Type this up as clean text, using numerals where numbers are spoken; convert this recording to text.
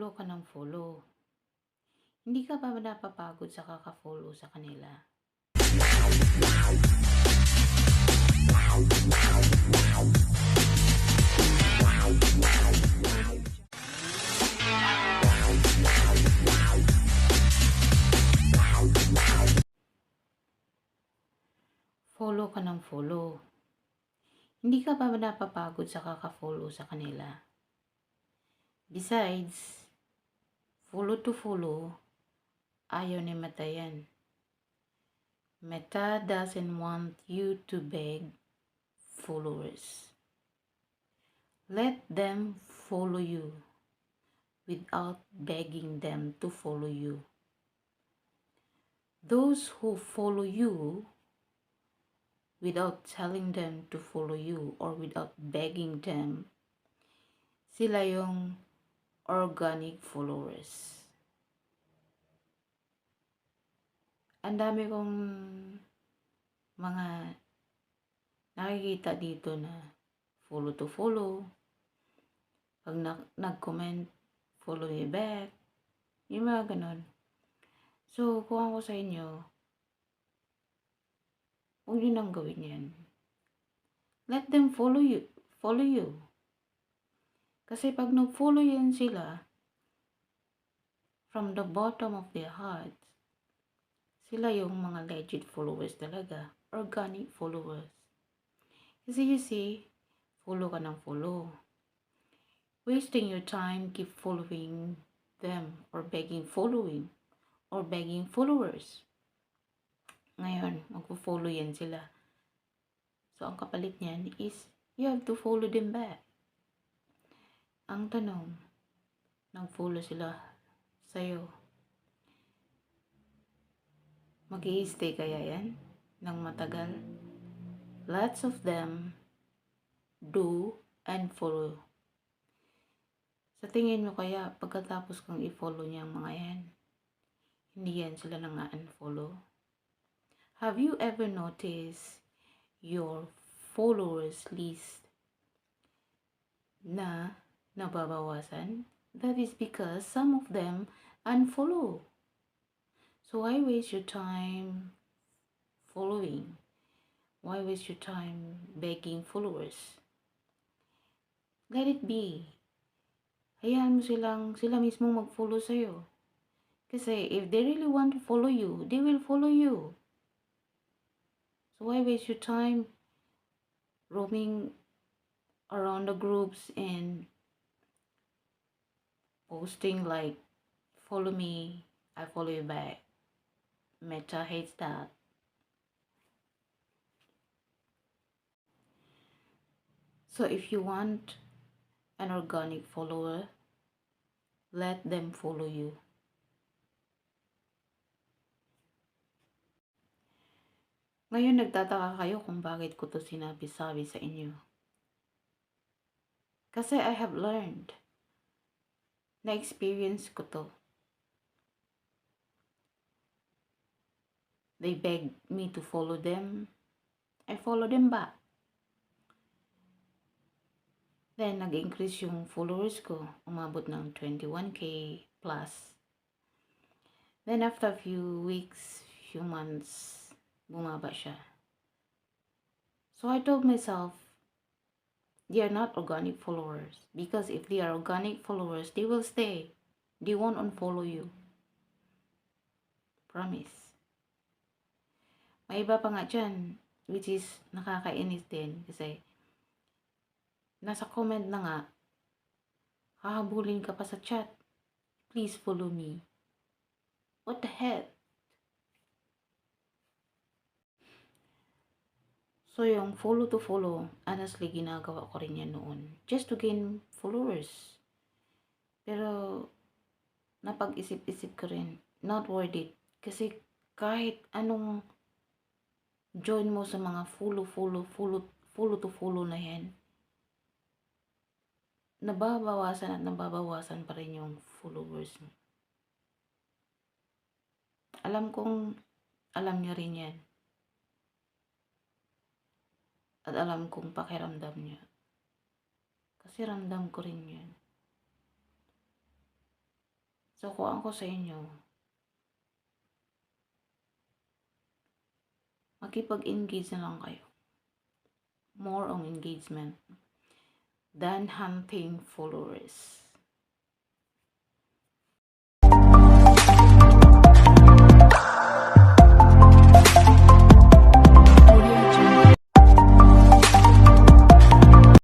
Follow ka ng follow. Hindi ka ba napapagod sa kaka-follow sa kanila? Follow ka ng follow. Hindi ka ba napapagod sa kaka-follow sa kanila? Besides, follow to follow, ayaw ni Meta yan. Meta doesn't want you to beg followers. Let them follow you without begging them to follow you. Those who follow you without telling them to follow you or without begging them, sila yung organic followers. Ang dami kong mga nakikita dito na follow to follow. Pag nag-comment, follow me back. Yung mga ganon. So, kung ako sa inyo, huwag nyo nang gawin yan. Let them follow you. Follow you. Kasi pag nag-follow yan sila, from the bottom of their hearts, sila yung mga legit followers talaga. Organic followers. Kasi you see, follow ka ng follow. Wasting your time, keep following them or begging following or begging followers. Ngayon, magpo-follow yan sila. So, ang kapalit niyan is, you have to follow them back. Ang tanong, nag-follow sila sa'yo. Mag-i-stay kaya yan ng matagal? Lots of them do and follow. Sa tingin mo kaya, pagkatapos kang i-follow niya ang mga yan, hindi yan sila nang unfollow? Have you ever noticed your followers list na nababawasan? That is because some of them unfollow. So why waste your time following? Why waste your time begging followers? Let it be. Hayaan mo sila mismong mag-follow sa'yo. Kasi if they really want to follow you, they will follow you. So why waste your time roaming around the groups and posting like, follow me, I follow you back. Meta hates that. So if you want an organic follower, let them follow you. Ngayon nagtataka kayo kung bakit ko to sinabi-sabi sa inyo. Kasi I have learned. Na-experience ko to. They begged me to follow them. I follow them back. Then, nag-increase yung followers ko. Umabot ng 21K plus. Then, after a few weeks, few months, bumaba siya. So, I told myself, they are not organic followers. Because if they are organic followers, they will stay. They won't unfollow you. Promise. May iba pa nga dyan, which is nakakainis din. Kasi, nasa comment na nga, hahabulin ka pa sa chat. Please follow me. What the heck? So, yung follow to follow, honestly, ginagawa ko rin yan noon. Just to gain followers. Pero, napag-isip-isip ko rin, not worth it. Kasi, kahit anong join mo sa mga follow to follow na yan, nababawasan at nababawasan pa rin yung followers mo. Alam kong alam nyo rin yan. At alam kong pakiramdam nyo. Kasi ramdam ko rin yan. So, kuhaan ko sa inyo, makipag-engage na lang kayo. More on engagement than hunting followers.